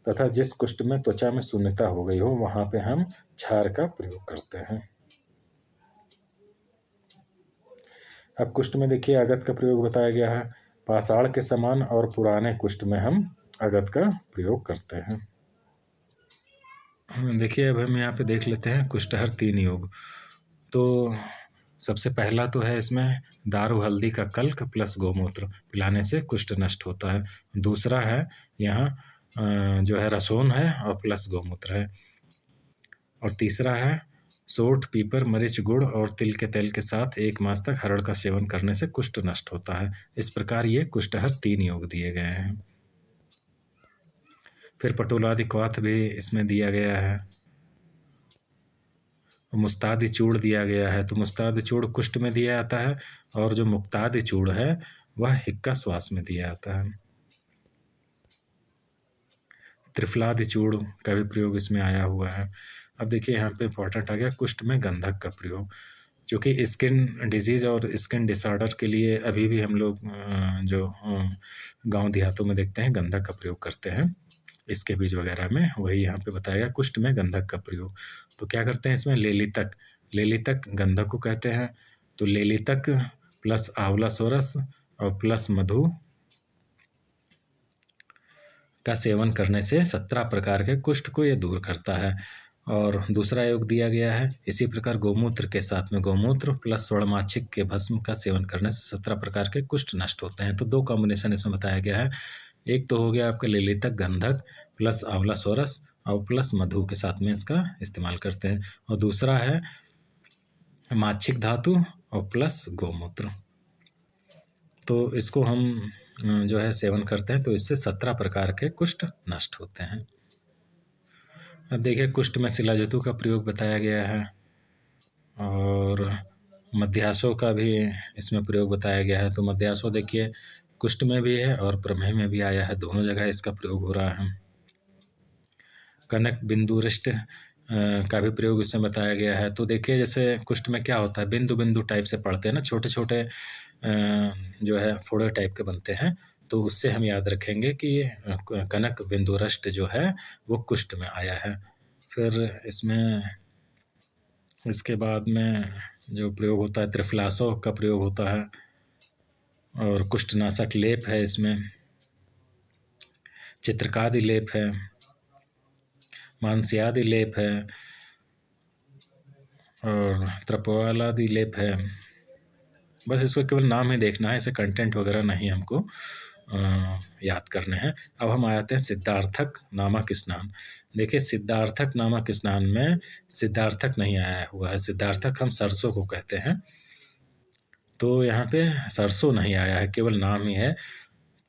तथा जिस कुष्ठ में त्वचा में शून्यता हो गई हो वहाँ पे हम क्षार का प्रयोग करते हैं। अब कुष्ठ में देखिए अगत का प्रयोग बताया गया है। पाषाण के समान और पुराने कुष्ठ में हम अगत का प्रयोग करते हैं। देखिए अब हम यहाँ पे देख लेते हैं कुष्ठहर 3 योग। तो सबसे पहला तो है इसमें दारू हल्दी का कल्क प्लस गौमूत्र पिलाने से कुष्ठ नष्ट होता है। दूसरा है यहाँ जो है रसोन है और प्लस गौमूत्र है। और तीसरा है सोंठ, पीपर, मरीच, गुड़ और तिल के तेल के साथ 1 मास तक हरड़ का सेवन करने से कुष्ठ नष्ट होता है। इस प्रकार ये कुष्ठहर 3 योग दिए गए हैं। फिर पटोलादि क्वाथ भी इसमें दिया गया है। मुस्तादि चूर्ण दिया गया है, तो मुस्तादि चूर्ण कुष्ठ में दिया जाता है और जो मुक्तादि चूर्ण है वह हिक्का श्वास में दिया जाता है। त्रिफलादि चूर्ण का भी प्रयोग इसमें आया हुआ है। अब देखिए यहाँ पे इंपॉर्टेंट आ गया कुष्ठ में गंधक का प्रयोग, जो कि स्किन डिजीज और स्किन डिसऑर्डर के लिए अभी भी हम लोग जो गांव देहातों में देखते हैं गंधक का प्रयोग करते हैं। इसके बीज वगैरह में वही यहाँ पे बताया गया कुष्ठ में गंधक का प्रयोग। तो क्या करते हैं इसमें लेलितक, लेलितक गंधक को कहते हैं। तो लेलितक प्लस आंवला सोरस और प्लस मधु का सेवन करने से 17 प्रकार के कुष्ठ को ये दूर करता है। और दूसरा योग दिया गया है इसी प्रकार गोमूत्र के साथ में गोमूत्र प्लस स्वर्णमाछिक के भस्म का सेवन करने से 17 प्रकार के कुष्ठ नष्ट होते हैं। तो 2 कॉम्बिनेशन इसमें बताया गया है। एक तो हो गया आपका लेलितक गंधक प्लस आंवला सोरस और प्लस मधु के साथ में इसका इस्तेमाल करते हैं, और दूसरा है माछिक धातु और प्लस गोमूत्र। तो इसको हम जो है सेवन करते हैं तो इससे 17 प्रकार के कुष्ठ नष्ट होते हैं। अब देखिए कुष्ठ में शिलाजितु का प्रयोग बताया गया है और मध्यासों का भी इसमें प्रयोग बताया गया है। तो मध्यासों देखिए कुष्ठ में भी है और प्रमेह में भी आया है, दोनों जगह इसका प्रयोग हो रहा है। कनक बिंदुरिष्ट का भी प्रयोग इसमें बताया गया है। तो देखिए जैसे कुष्ठ में क्या होता है, बिंदु बिंदु टाइप से पड़ते हैं ना, छोटे छोटे जो है फोड़े टाइप के बनते हैं, तो उससे हम याद रखेंगे कि कनक बिंदुरष्ट जो है वो कुष्ठ में आया है। फिर इसमें इसके बाद में जो प्रयोग होता है त्रिफलासो का प्रयोग होता है और कुष्ठनाशक लेप है, इसमें चित्रकादि लेप है, मानसियादि लेप है और त्रपवालादि लेप है। बस इसको केवल नाम ही देखना है, इसे कंटेंट वगैरह नहीं हमको याद करने हैं। अब हम आते हैं सिद्धार्थक नामक स्नान। देखिए सिद्धार्थक नामक स्नान में सिद्धार्थक नहीं आया हुआ है, सिद्धार्थक हम सरसों को कहते हैं, तो यहाँ पे सरसों नहीं आया है, केवल नाम ही है।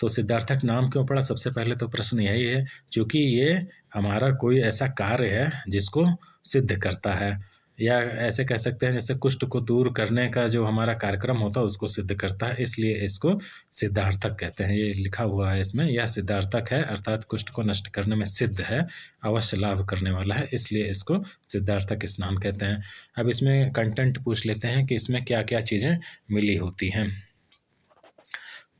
तो सिद्धार्थक नाम क्यों पड़ा, सबसे पहले तो प्रश्न यही है क्योंकि ये हमारा कोई ऐसा कार्य है जिसको सिद्ध करता है, या ऐसे कह सकते हैं जैसे कुष्ठ को दूर करने का जो हमारा कार्यक्रम होता है उसको सिद्ध करता है, इसलिए इसको सिद्धार्थक कहते हैं। ये लिखा हुआ है इसमें, यह सिद्धार्थक है अर्थात कुष्ठ को नष्ट करने में सिद्ध है, अवश्य लाभ करने वाला है, इसलिए इसको सिद्धार्थक स्नान कहते हैं। अब इसमें कंटेंट पूछ लेते हैं कि इसमें क्या क्या चीज़ें मिली होती हैं।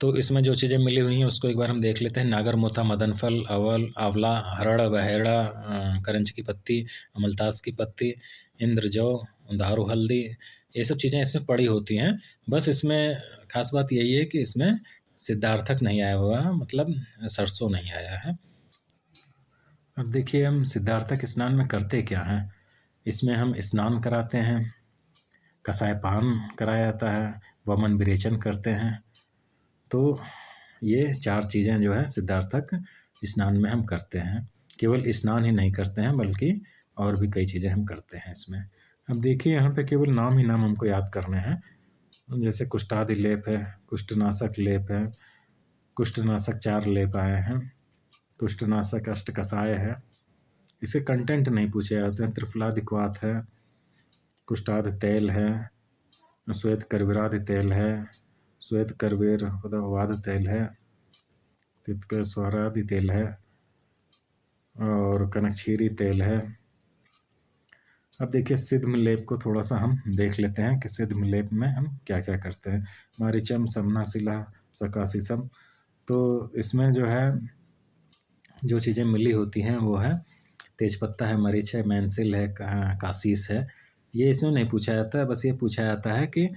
तो इसमें जो चीज़ें मिली हुई हैं उसको एक बार हम देख लेते हैं। नागर मोथा, मदन फल, अवल, आंवला, हरड़, बहेड़ा, करंज की पत्ती, अमलतास की पत्ती, इंद्र जौ, दारू हल्दी, ये सब चीज़ें इसमें पड़ी होती हैं। बस इसमें खास बात यही है कि इसमें सिद्धार्थक नहीं आया हुआ है, मतलब सरसों नहीं आया है। अब देखिए हम सिद्धार्थक स्नान में करते क्या हैं। इसमें हम स्नान कराते हैं, कसाय पान कराया जाता है, वमन विरेचन करते हैं। तो ये 4 चीज़ें जो है सिद्धार्थक स्नान में हम करते हैं। केवल स्नान ही नहीं करते हैं बल्कि और भी कई चीज़ें हम करते हैं इसमें। अब देखिए यहाँ पे केवल नाम ही नाम हमको याद करने हैं, जैसे कुष्ठादि लेप है, कुष्ठनाशक लेप है, कुष्ठनाशक 4 लेप आए हैं, कुष्ठनाशक अष्ट कषाय है, इसे कंटेंट नहीं पूछे जाते हैं। त्रिफलादि क्वाथ है, कुष्ठादि तेल है, श्वेत करविरादि तेल है, श्वेत करवेर वाद तेल है, तितकर स्वरादि तेल है और कनकछीरी तेल है। अब देखिए सिद्ध लेप को थोड़ा सा हम देख लेते हैं कि सिद्ध लेप में हम क्या क्या करते हैं। मारिचम, समनाशिला, सकाशीसम। तो इसमें जो है जो चीज़ें मिली होती हैं वो है तेजपत्ता है, मरीच है, मैंसिल है, काशीस है। ये इसमें नहीं पूछा जाता है, बस ये पूछा जाता है कि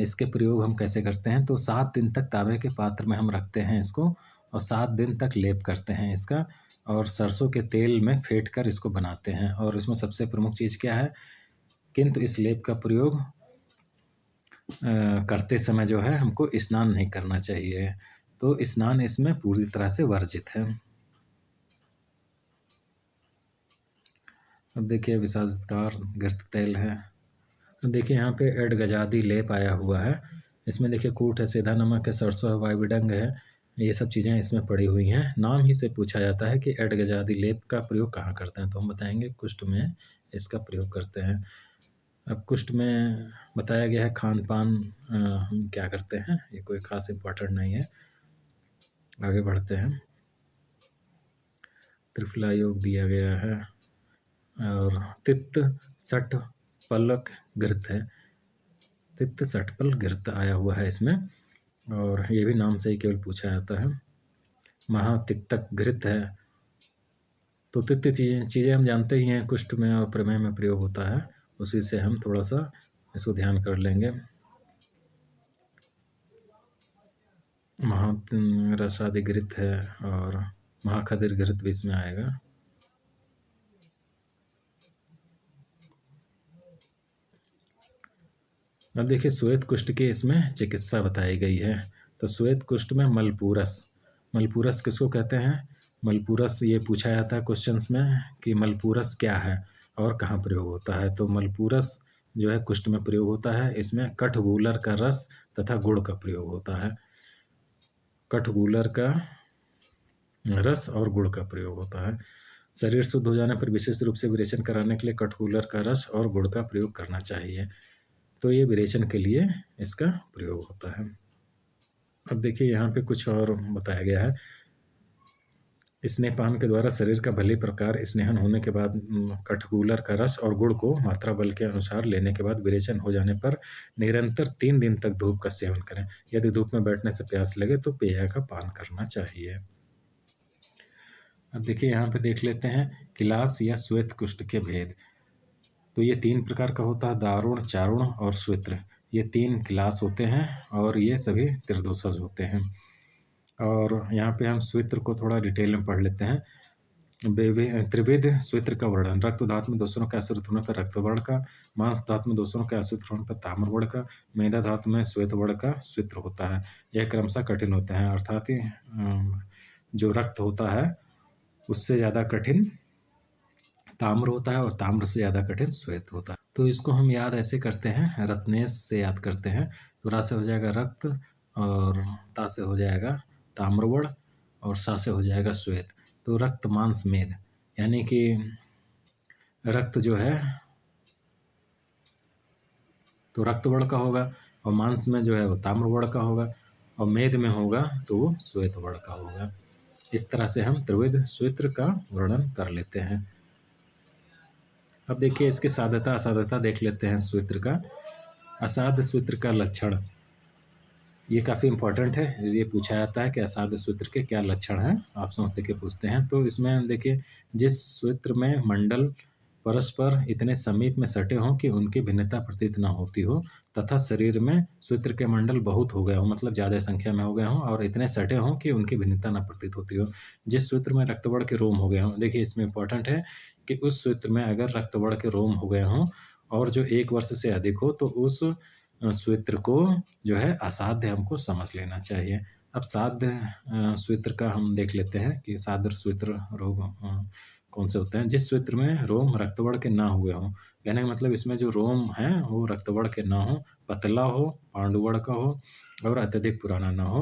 इसके प्रयोग हम कैसे करते हैं। तो 7 दिन तक तांबे के पात्र में हम रखते हैं इसको और 7 दिन तक लेप करते हैं इसका, और सरसों के तेल में फेंट कर इसको बनाते हैं। और इसमें सबसे प्रमुख चीज़ क्या है, किंतु इस लेप का प्रयोग करते समय जो है हमको स्नान नहीं करना चाहिए, तो स्नान इसमें पूरी तरह से वर्जित है। अब देखिए विषादकार घृत तेल है। अब देखिए यहाँ पे एडगजादी लेप आया हुआ है। इसमें देखिए कूट है, सेंधा नमक है, सरसों है, वायुविडंग है। ये सब चीज़ें इसमें पड़ी हुई हैं। नाम ही से पूछा जाता है कि एडगजादी लेप का प्रयोग कहाँ करते हैं, तो हम बताएंगे कुष्ठ में इसका प्रयोग करते हैं। अब कुष्ठ में बताया गया है खान पान हम क्या करते हैं, ये कोई खास इम्पोर्टेंट नहीं है। आगे बढ़ते हैं। त्रिफला योग दिया गया है और तित्त सठ पलक घृत है। तित्त सठ पल घृत आया हुआ है इसमें, और ये भी नाम से ही केवल पूछा जाता है। महातिक्तक घृत है। तो तित्त चीज़ें हम जानते ही हैं, कुष्ठ में और प्रमेह में प्रयोग होता है, उसी से हम थोड़ा सा इसको ध्यान कर लेंगे। महारसादि घृत है और महाखदिर घृत भी इसमें आएगा। अब देखिए श्वेत कुष्ठ की इसमें चिकित्सा बताई गई है। तो श्वेत कुष्ठ में मलपूरस, मलपूरस किसको कहते हैं? मलपूरस ये पूछा जाता है क्वेश्चंस में कि मलपूरस क्या है और कहाँ प्रयोग होता है। तो मलपूरस जो है कुष्ठ में प्रयोग होता है। इसमें कठगूलर का रस तथा गुड़ का प्रयोग होता है। कठगूलर का रस और गुड़ का प्रयोग होता है। शरीर शुद्ध हो जाने पर विशेष रूप से विरेचन कराने के लिए कठगूलर का रस और गुड़ का प्रयोग करना चाहिए। तो ये विरेचन के लिए इसका प्रयोग होता है। अब देखिए यहाँ पे कुछ और बताया गया है। स्नेहपान के द्वारा शरीर का भली प्रकार स्नेहन होने के बाद कठगूलर का रस और गुड़ को मात्रा बल के अनुसार लेने के बाद विरेचन हो जाने पर निरंतर 3 दिन तक धूप का सेवन करें। यदि धूप में बैठने से प्यास लगे तो पेय का पान करना चाहिए। अब देखिए यहाँ पे देख लेते हैं किलास या श्वेत कुष्ठ के भेद। तो ये 3 प्रकार का होता है, दारुण, चारुण और श्वेत्र। ये 3 क्लास होते हैं और ये सभी त्रिदोषज होते हैं। और यहाँ पे हम श्वेत्र को थोड़ा डिटेल में पढ़ लेते हैं। त्रिविध श्वेत्र का वर्णन। रक्त धातु में दोषों के आश्रित होने पर रक्त वर्ण का, मांस धातु में दोषों के आश्रित होने पर ताम्र वर्ण का, मेधा धातु में श्वेत वर्ण का श्वेत्र होता है। यह क्रमशः कठिन होते हैं, अर्थात जो रक्त होता है उससे ज़्यादा कठिन ताम्र होता है और ताम्र से ज़्यादा कठिन श्वेत होता है। तो इसको हम याद ऐसे करते हैं, रत्नेश से याद करते हैं। तो रा से हो जाएगा रक्त और ता से हो जाएगा ताम्रवर्ण और सा से हो जाएगा श्वेत। तो रक्त मांस मेद, यानी कि रक्त जो है तो रक्त वर्ण का होगा और मांस में जो है वो ताम्र वर्ण का होगा और मेद में होगा तो वो श्वेत वर्ण का होगा। इस तरह से हम त्रिविध श्वेत्र का वर्णन कर लेते हैं। अब देखिए इसकी साध्यता असाध्यता देख लेते हैं श्वेत्र का। असाध्य श्वेत्र का लक्षण, ये काफ़ी इंपॉर्टेंट है। ये पूछा जाता है कि असाध्य श्वेत्र के क्या लक्षण हैं, ऑप्शंस देके पूछते हैं। तो इसमें देखिए जिस श्वेत्र में मंडल परस्पर इतने समीप में सटे हों कि उनकी भिन्नता प्रतीत न होती हो तथा शरीर में श्वेत्र के मंडल बहुत हो गए हों, मतलब ज़्यादा संख्या में हो गए हों और इतने सटे हों कि उनकी भिन्नता न प्रतीत होती हो। जिस श्वेत्र में रक्तवर्ण के रोम हो गए हों, देखिए इसमें इंपॉर्टेंट है कि उस श्वेत्र में अगर रक्तवर्ण के रोम हो गए हों और जो 1 वर्ष से अधिक हो तो उस श्वेत्र को जो है असाध्य हमको समझ लेना चाहिए। अब साध्य श्वेत्र का हम देख लेते हैं कि साध्य श्वेत्र रोग कौन से होते हैं। जिस श्वेत्र में रोम रक्तवर्ण के ना हुए हों, कहने का मतलब इसमें जो रोम है वो रक्तवर्ण के ना हो, पतला हो, पांडुवर्ण का हो और अत्यधिक पुराना ना हो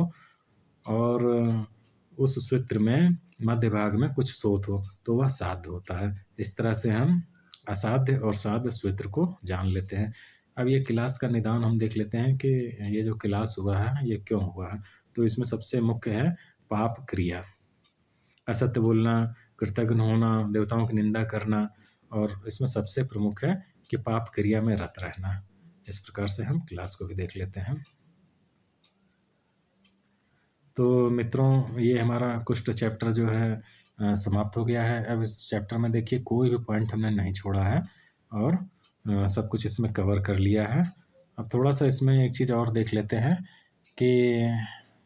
और उस श्वेत्र में मध्य भाग में कुछ शोथ हो तो वह साध्य होता है। इस तरह से हम असाध्य और साध्य श्वेत्र को जान लेते हैं। अब ये क्लास का निदान हम देख लेते हैं कि ये जो क्लास हुआ है ये क्यों हुआ है। तो इसमें सबसे मुख्य है पाप क्रिया, असत्य बोलना, कृतघ्न होना, देवताओं की निंदा करना और इसमें सबसे प्रमुख है कि पाप क्रिया में रत रहना। इस प्रकार से हम क्लास को भी देख लेते हैं। तो मित्रों ये हमारा कुष्ठ चैप्टर जो है समाप्त हो गया है। अब इस चैप्टर में देखिए कोई भी पॉइंट हमने नहीं छोड़ा है और सब कुछ इसमें कवर कर लिया है। अब थोड़ा सा इसमें एक चीज़ और देख लेते हैं कि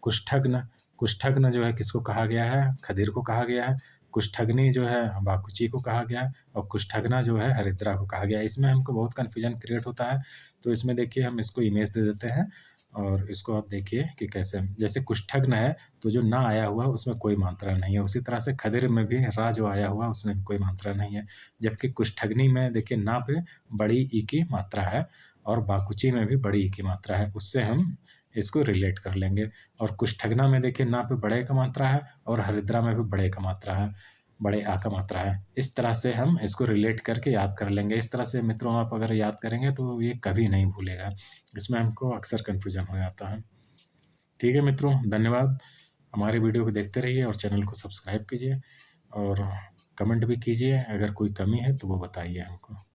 कुष्ठग्न, कुष्ठग्न जो है किसको कहा गया है? खदिर को कहा गया है। कुष्ठग्नि जो है बाकुची को कहा गया है और कुष्ठग्ना जो है हरिद्रा को कहा गया है। इसमें हमको बहुत कन्फ्यूजन क्रिएट होता है। तो इसमें देखिए हम इसको इमेज दे देते हैं और इसको आप देखिए कि कैसे जैसे कुष्ठग्न है, तो जो ना आया हुआ है उसमें कोई मात्रा नहीं है। उसी तरह से खदिर में भी रा जो आया हुआ है उसमें भी कोई मात्रा नहीं है। जबकि कुष्ठग्नि में देखिए ना पे बड़ी ई की मात्रा है और बाकुची में भी बड़ी ई की मात्रा है। उससे हम इसको रिलेट कर लेंगे। और कुष्ठग्ना में देखिए ना पे बड़े का मात्रा है और हरिद्रा में भी बड़े का मात्रा है, बड़े आ का मात्रा है। इस तरह से हम इसको रिलेट करके याद कर लेंगे। इस तरह से मित्रों आप अगर याद करेंगे तो ये कभी नहीं भूलेगा। इसमें हमको अक्सर कन्फ्यूज़न हो जाता है। ठीक है मित्रों, धन्यवाद। हमारे वीडियो को देखते रहिए और चैनल को सब्सक्राइब कीजिए और कमेंट भी कीजिए। अगर कोई कमी है तो वो बताइए हमको।